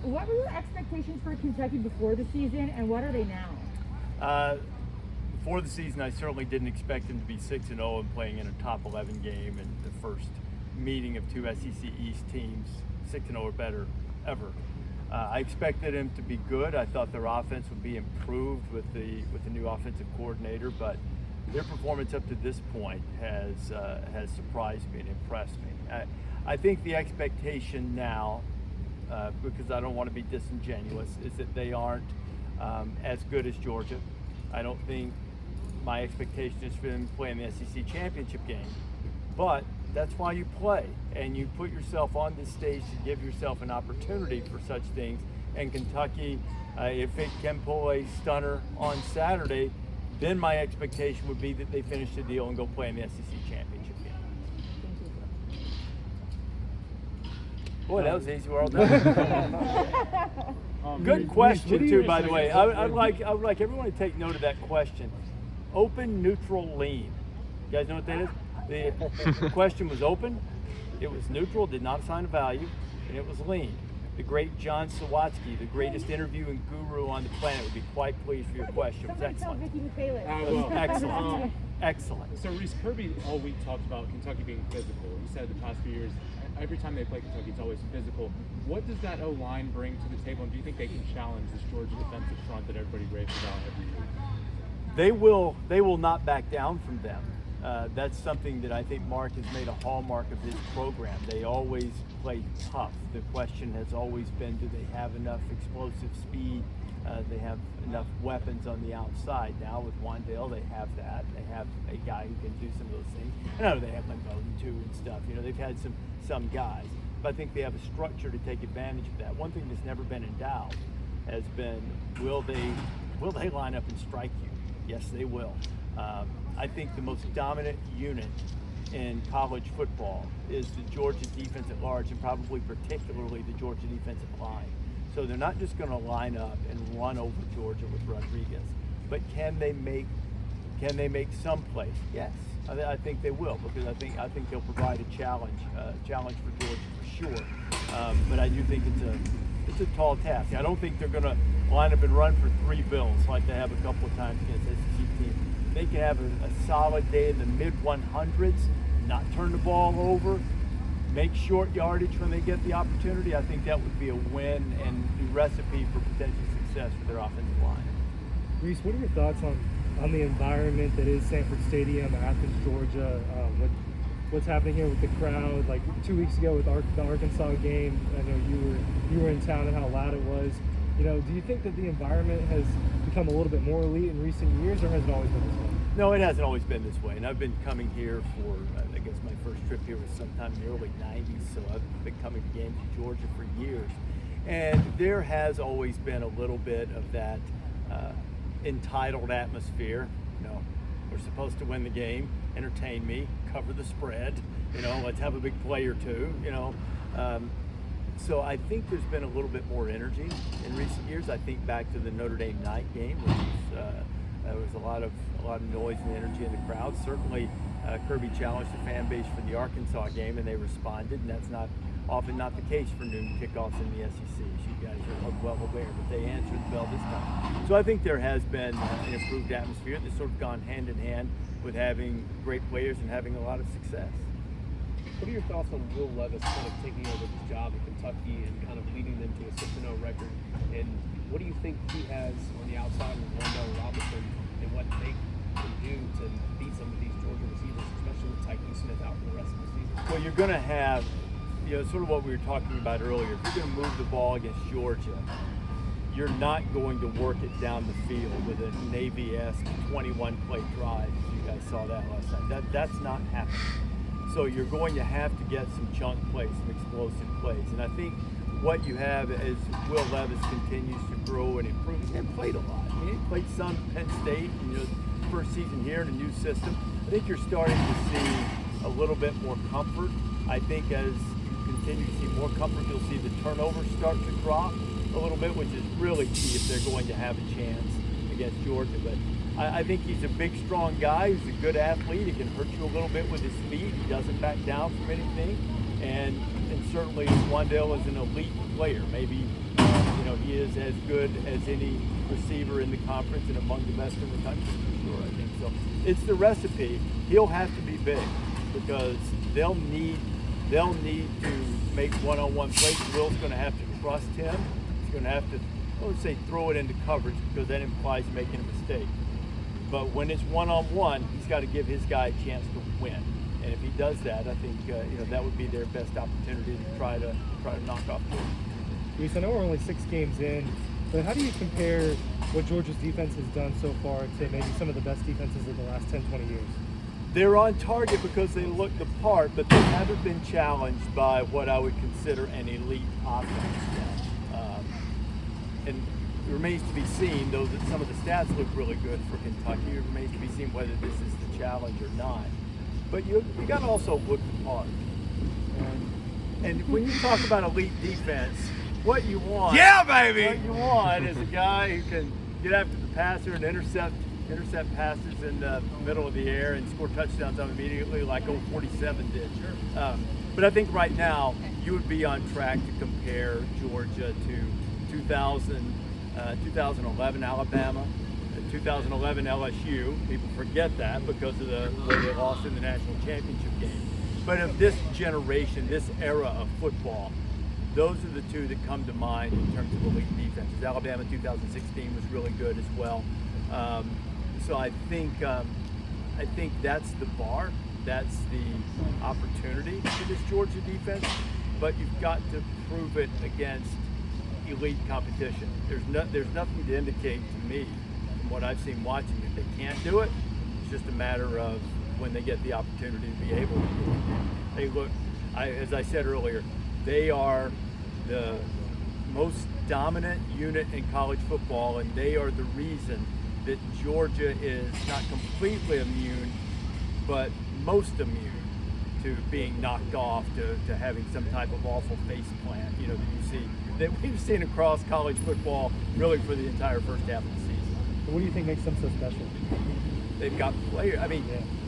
what were your expectations for Kentucky before the season, and what are they now? Before the season, I certainly didn't expect them to be 6-0 and playing in a top 11 game and the first meeting of two SEC East teams, 6-0 or better ever. I expected them to be good. I thought their offense would be improved with the new offensive coordinator, but their performance up to this point has surprised me and impressed me. I think the expectation now, because I don't want to be disingenuous, is that they aren't as good as Georgia. I don't think my expectation is for them to play in the SEC championship game, but that's why you play, and you put yourself on this stage to give yourself an opportunity for such things. And Kentucky, if it can pull a stunner on Saturday, then my expectation would be that they finish the deal and go play in the SEC championship game. Boy, that was easy. We're all done. Good question too, by the way. I would like everyone to take note of that question. Open, neutral, lean. You guys know what that is? The question was open, it was neutral, did not assign a value, and it was lean. The great John Sawatsky, the greatest interviewing guru on the planet, would be quite pleased with your question. It was excellent. Excellent. Excellent. So Rece, Kirby all week talked about Kentucky being physical. He said the past few years, every time they play Kentucky, it's always physical. What does that O-line bring to the table, and do you think they can challenge this Georgia defensive front that everybody raves about every year? They will not back down from them. That's something that I think Mark has made a hallmark of his program. They always play tough. The question has always been, do they have enough explosive speed? They have enough weapons on the outside. Now with Wandale, they have that. They have a guy who can do some of those things. I know they have Bowden too and stuff. You know, they've had some guys, but I think they have a structure to take advantage of that. One thing that's never been in doubt has been, will they line up and strike you? Yes, they will. I think the most dominant unit in college football is the Georgia defense at large, and probably particularly the Georgia defensive line. So they're not just going to line up and run over Georgia with Rodriguez, but can they make some plays? Yes, I think they will, because I think they'll provide a challenge for Georgia for sure. But I do think it's a tall task. I don't think they're going to line up and run for 3 bills like they have a couple of times against SEC teams. They can have a solid day in the mid-100s, not turn the ball over, make short yardage when they get the opportunity. I think that would be a win and the recipe for potential success for their offensive line. Rece, what are your thoughts on the environment that is Sanford Stadium, Athens, Georgia? What's happening here with the crowd? Like 2 weeks ago with the Arkansas game, I know you were in town and how loud it was. You know, do you think that the environment has become a little bit more elite in recent years, or has it always been this way? No, it hasn't always been this way. And I've been coming here for, I guess my first trip here was sometime in the early 90s, so I've been coming to games in Georgia for years. And there has always been a little bit of that entitled atmosphere. You know, we're supposed to win the game, entertain me, cover the spread, you know, let's have a big play or two, you know. So I think there's been a little bit more energy in recent years. I think back to the Notre Dame night game, which there was a lot of noise and energy in the crowd. Certainly, Kirby challenged the fan base for the Arkansas game, and they responded. And that's often not the case for noon kickoffs in the SEC, as you guys are well aware. But they answered the bell this time. So I think there has been an improved atmosphere that's sort of gone hand in hand with having great players and having a lot of success. What are your thoughts on Will Levis kind of taking over this job at Kentucky and kind of leading them to a 6-0 record? And what do you think he has on the outside with Wandale Robinson and what they can do to beat some of these Georgia receivers, especially with Tyquan Smith out for the rest of the season? Well, you're going to have, you know, sort of what we were talking about earlier. If you're going to move the ball against Georgia, you're not going to work it down the field with a Navy-esque 21-play drive. You guys saw that last night. That's not happening. So you're going to have to get some chunk plays, some explosive plays. And I think what you have as Will Levis continues to grow and improve, and played a lot. I mean, he played some Penn State, you know, first season here in a new system. I think you're starting to see a little bit more comfort. I think as you continue to see more comfort, you'll see the turnovers start to drop a little bit, which is really key if they're going to have a chance against Georgia. But I think he's a big, strong guy. He's a good athlete. He can hurt you a little bit with his speed. He doesn't back down from anything. And certainly Wandale is an elite player, maybe he is as good as any receiver in the conference and among the best in the country for sure. I think so. It's the recipe. He'll have to be big because they'll need to make one-on-one plays. Will's going to have to trust him. He's going to have to, I would say, throw it into coverage because that implies making a mistake. But when it's one-on-one, he's got to give his guy a chance to win. And if he does that, I think that would be their best opportunity to try to knock off Georgia. Rece, I know we're only 6 games in, but how do you compare what Georgia's defense has done so far to maybe some of the best defenses of the last 10, 20 years? They're on target because they look the part, but they haven't been challenged by what I would consider an elite offense yet. And it remains to be seen, though that some of the stats look really good for Kentucky. It remains to be seen whether this is the challenge or not. But you got to also look the part. And when you talk about elite defense, what you want, what you want is a guy who can get after the passer and intercept passes in the middle of the air and score touchdowns on immediately like old 47 did. But I think right now you would be on track to compare Georgia to 2011 Alabama, 2011 LSU. People forget that because of the way they lost in the national championship game. But of this generation, this era of football, those are the two that come to mind in terms of elite defenses. Alabama 2016 was really good as well. So I think that's the bar, that's the opportunity for this Georgia defense. But you've got to prove it against elite competition. There's nothing to indicate to me from what I've seen watching that they can't do it. It's just a matter of when they get the opportunity to be able to do it. Hey, look, as I said earlier, they are the most dominant unit in college football, and they are the reason that Georgia is not completely immune, but most immune to being knocked off, to having some type of awful face plant, that you see, that we've seen across college football really for the entire first half of the season. What do you think makes them so special? They've got players. I mean,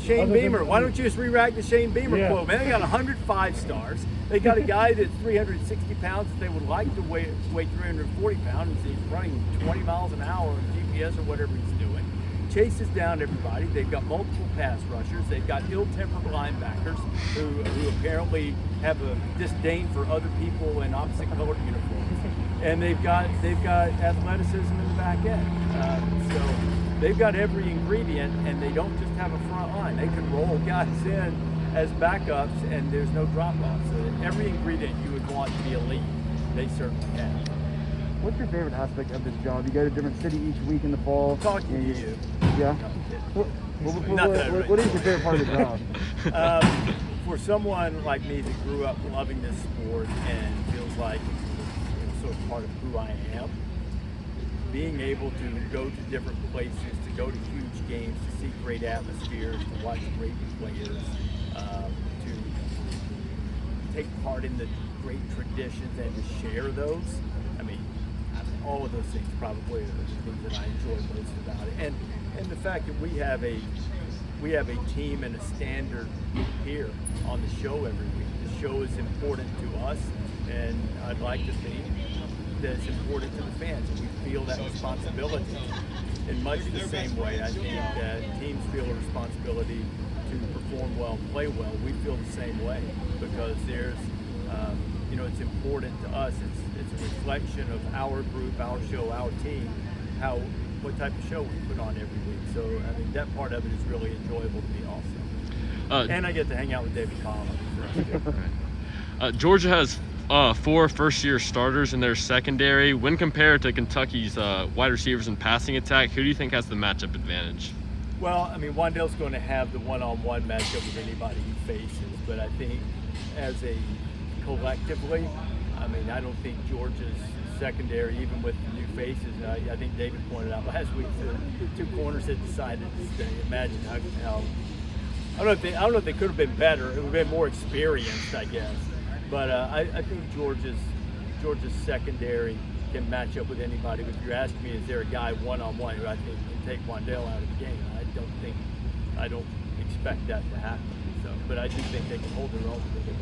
Shane Beamer. Why don't you just re-rack the Shane Beamer quote, man? They got 105 stars. They got a guy that's 360 pounds that they would like to weigh 340 pounds. He's running 20 miles an hour on GPS or whatever he's doing. Chases down everybody. They've got multiple pass rushers. They've got ill-tempered linebackers who apparently have a disdain for other people in opposite colored uniforms. And they've got athleticism in the back end. So they've got every ingredient, and they don't just have a front line. They can roll guys in as backups, and there's no drop-off. So every ingredient you would want to be elite, they certainly have. What's your favorite aspect of this job? You go to a different city each week in the fall. Talking to you. Yeah. What is your favorite part of the job? For someone like me that grew up loving this sport and feels like it's sort of part of who I am, being able to go to different places, to go to huge games, to see great atmospheres, to watch great players, to take part in the great traditions and to share those. I mean, all of those things probably are the things that I enjoy most about it. And the fact that we have a team and a standard here on the show every week. The show is important to us, and I'd like to think that it's important to the fans, and we feel that responsibility in much the same way. I think that teams feel a responsibility to perform well, play well. We feel the same way because there's, it's important to us. It's a reflection of our group, our show, our team, what type of show we put on every week. So I mean, that part of it is really enjoyable to me also. And I get to hang out with David Collins. Georgia has 4 first-year starters in their secondary. When compared to Kentucky's wide receivers and passing attack, who do you think has the matchup advantage? Well, I mean, Wandale's going to have the one-on-one matchup with anybody he faces, but I think as a collectively, I mean, I don't think Georgia's secondary, even with the new faces, I think David pointed out last week, the 2 corners had decided to stay. Imagine how I don't know if they could have been better. It would have been more experienced, I guess. But I think Georgia's secondary can match up with anybody. But if you're asking me, is there a guy one-on-one who I think can take Wandale out of the game? I don't expect that to happen. So, but I do think they can hold their own with it.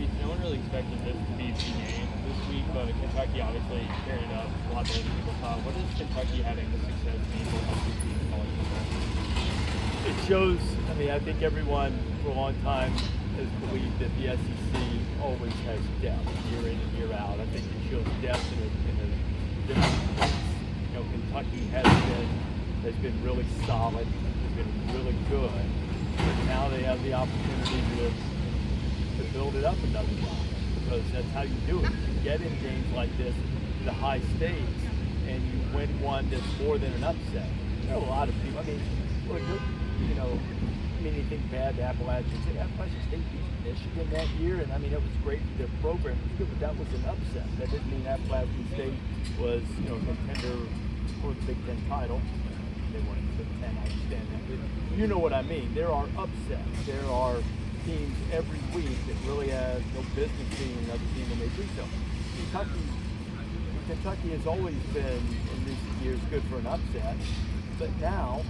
Rece, no one really expected this to be the game this week, but Kentucky obviously carried up a lot better than people thought. What does Kentucky having the success mean for us this week in college football? It shows, I mean, I think everyone for a long time has believed that the SEC always has depth year in and year out. I think it shows depth in a different place. You know, Kentucky has been really solid, has been really good, but now they have the opportunity to build it up another notch, because that's how you do it. You get in games like this, the high stakes, and you win one that's more than an upset. There are a lot of people, I mean, look, you know, I mean, anything bad to Appalachian State. Appalachian State beat Michigan that year, and I mean, it was great for their program. It was good, but that was an upset. That didn't mean Appalachian State was, you know, contender for the Big Ten title. They weren't in the Big Ten, I understand that. But you know what I mean. There are upsets. There are teams every week that really have no business being another team, and they do so. Kentucky has always been, in recent years, good for an upset, but now,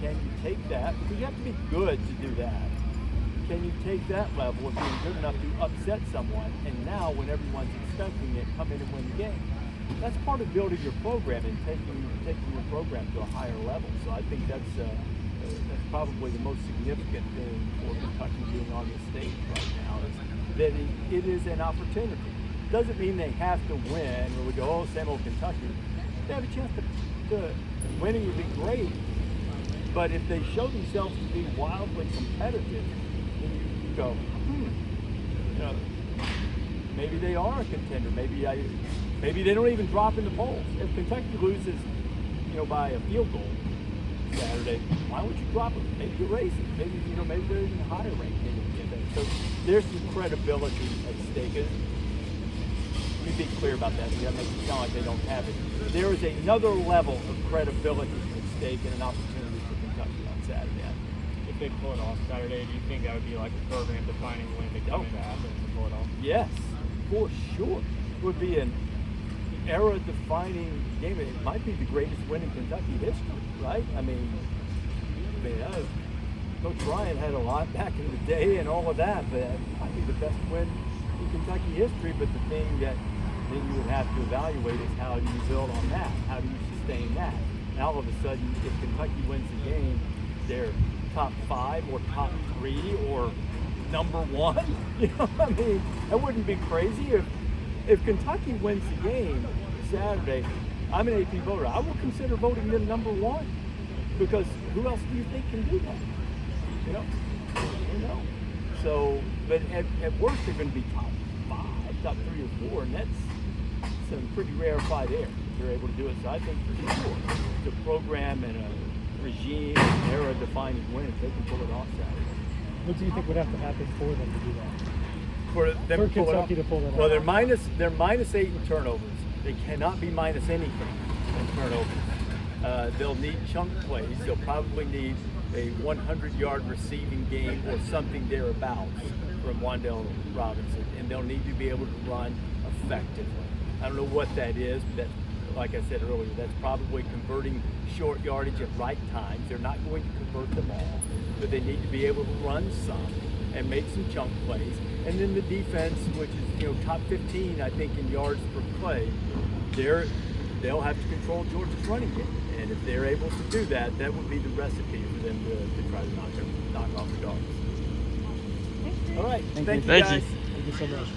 can you take that? Because you have to be good to do that. Can you take that level of being good enough to upset someone, and now, when everyone's expecting it, come in and win the game? That's part of building your program and taking your program to a higher level. So I think that's probably the most significant thing for Kentucky being on the stage right now, is that it is an opportunity. Doesn't mean they have to win, or we go, oh, same old Kentucky. They have a chance to winning would be great, but if they show themselves to be wildly competitive, then you go, you know, maybe they are a contender. Maybe they don't even drop in the polls. If Kentucky loses, you know, by a field goal Saturday, why would you drop them? Maybe you're racing. Maybe, you know, maybe they're even higher ranked than you. So there's some credibility at stake. Let me be clear about that. That makes it sound like they don't have it. There is another level of credibility at stake and an opportunity for Kentucky on Saturday. If they pull it off Saturday, do you think that would be like a program-defining win to come into Athens and pull it off? Yes, for sure. It would be an era-defining game. It might be the greatest win in Kentucky history, right? I mean, Coach Ryan had a lot back in the day and all of that, but it might be the best win in Kentucky history. But the thing that then you would have to evaluate is, how do you build on that? How do you sustain that? And all of a sudden, if Kentucky wins the game, they're top 5 or top 3 or number 1. You know, I mean, that wouldn't be crazy. If Kentucky wins the game Saturday, I'm an AP voter. I will consider voting them number 1, because who else do you think can do that? You know, So, but at worst, they're going to be top 5, top 3 or 4, and that's some pretty rarefied air. They're able to do it. So I think for sure, the program and a regime, era-defining win, if they can pull it off Saturday. What do you think would have to happen for them to do that? For them For Kentucky to pull it off? Well, they're minus 8 in turnovers. They cannot be minus anything in turnovers. They'll need chunk plays. They'll probably need a 100-yard receiving game or something thereabouts from Wan'Dale Robinson, and they'll need to be able to run effectively. I don't know what that is, but that's, like I said earlier, that's probably converting short yardage at right times. They're not going to convert them all, but they need to be able to run some and make some chunk plays. And then the defense, which is, you know, top 15, I think, in yards per play, they'll have to control Georgia's running game. And if they're able to do that, that would be the recipe for them to try to knock off the Dogs. All right. Thank you, guys. you. Thank you so much.